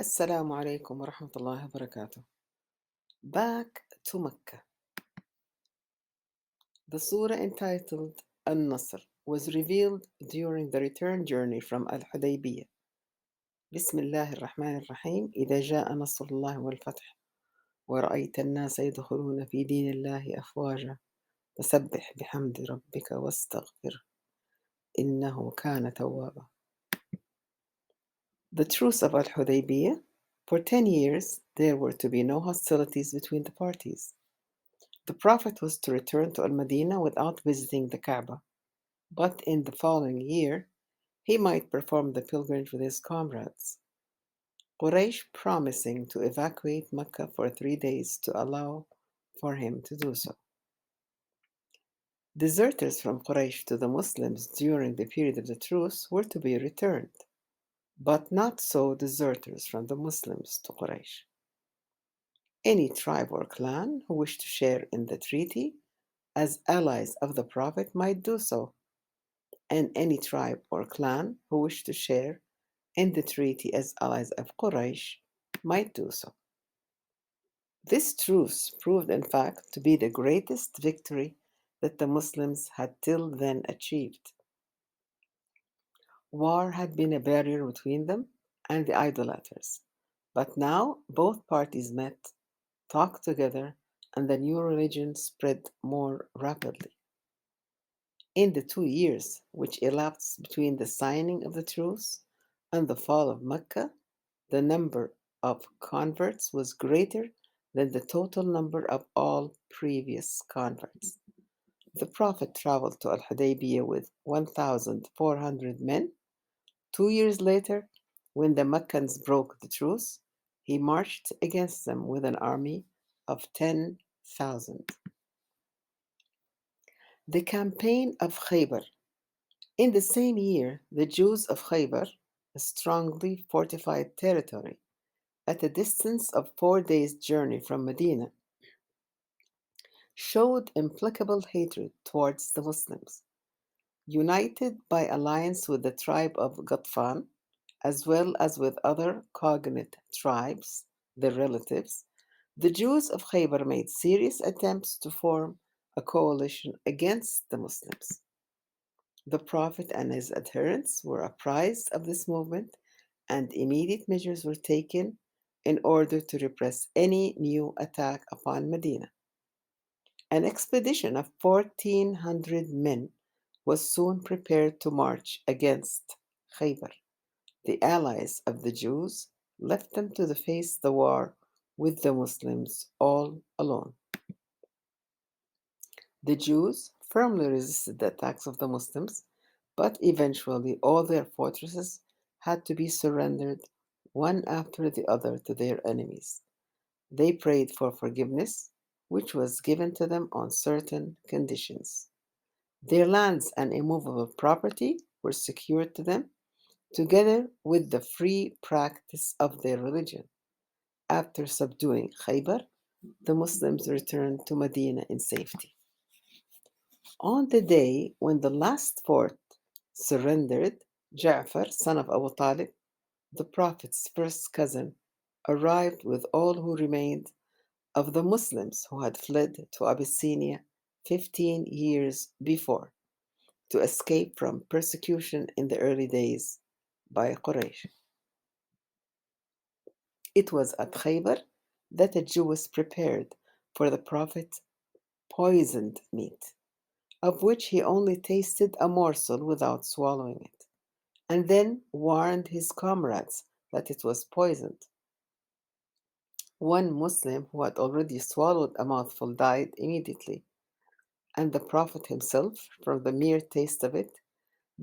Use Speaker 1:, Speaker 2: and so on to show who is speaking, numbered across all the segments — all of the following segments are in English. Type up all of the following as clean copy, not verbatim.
Speaker 1: Assalamu alaikum wa rahmatullahi wa barakatuh. Back to Mecca. The surah entitled An-Nasr was revealed during the return journey from Al-Hudaybiyah. Bismillah ar-Rahman ar-Rahim. إذا جاء نصر الله والفتح ورأيت الناس يدخلون في دين الله أفواجا فسبح بحمد ربك واستغفر إنه كان توابا. The truce of Al-Hudaybiyah. For 10 years, there were to be no hostilities between the parties. The Prophet was to return to Al-Madinah without visiting the Kaaba, but in the following year he might perform the pilgrimage with his comrades. Quraysh promising to evacuate Mecca for 3 days to allow for him to do so. Deserters from Quraysh to the Muslims during the period of the truce were to be returned, but not so deserters from the Muslims to Quraysh. Any tribe or clan who wished to share in the treaty as allies of the Prophet might do so, and any tribe or clan who wished to share in the treaty as allies of Quraysh might do so. This truce proved, in fact, to be the greatest victory that the Muslims had till then achieved. War had been a barrier between them and the idolaters, but now both parties met, talked together, and the new religion spread more rapidly. In the 2 years which elapsed between the signing of the truce and the fall of Mecca, the number of converts was greater than the total number of all previous converts. The Prophet traveled to Al Hudaybiyah with 1,400 men. 2 years later, when the Meccans broke the truce, he marched against them with an army of 10,000. The campaign of Khaybar. In the same year, the Jews of Khaybar, a strongly fortified territory at a distance of 4 days' journey from Medina, showed implacable hatred towards the Muslims. United by alliance with the tribe of Ghatfan, as well as with other cognate tribes, their relatives, the Jews of Khaybar made serious attempts to form a coalition against the Muslims. The Prophet and his adherents were apprised of this movement, and immediate measures were taken in order to repress any new attack upon Medina. An expedition of 1,400 men was soon prepared to march against Khaybar. The allies of the Jews left them to face the war with the Muslims all alone. The Jews firmly resisted the attacks of the Muslims, but eventually all their fortresses had to be surrendered one after the other to their enemies. They prayed for forgiveness, which was given to them on certain conditions. Their lands and immovable property were secured to them, together with the free practice of their religion. After subduing Khaybar, the Muslims returned to Medina in safety. On the day when the last fort surrendered, Ja'far, son of Abu Talib, the Prophet's first cousin, arrived with all who remained of the Muslims who had fled to Abyssinia 15 years before to escape from persecution in the early days by Quraysh. It was at Khaybar that a Jew was prepared for the Prophet poisoned meat, of which he only tasted a morsel without swallowing it, and then warned his comrades that it was poisoned. One Muslim who had already swallowed a mouthful died immediately, and the Prophet himself, from the mere taste of it,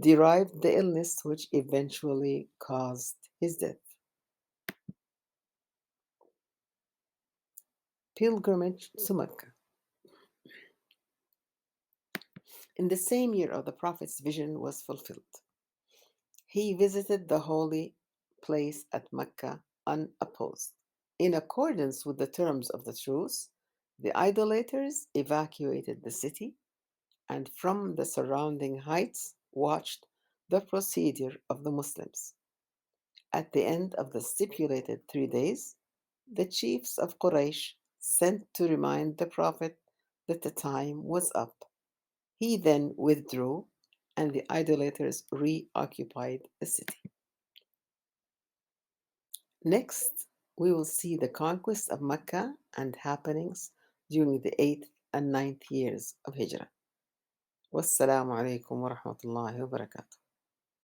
Speaker 1: derived the illness which eventually caused his death. Pilgrimage to Mecca. In the same year of the Prophet's vision was fulfilled. He visited the holy place at Mecca unopposed. In accordance with the terms of the truce, the idolaters evacuated the city and from the surrounding heights watched the procedure of the Muslims. At the end of the stipulated 3 days, the chiefs of Quraysh sent to remind the Prophet that the time was up. He then withdrew, and the idolaters reoccupied the city. Next, we will see the conquest of Mecca and happenings during the 8th and 9th years of Hijrah. Wassalamu alaikum wa rahmatullahi wa barakatuh.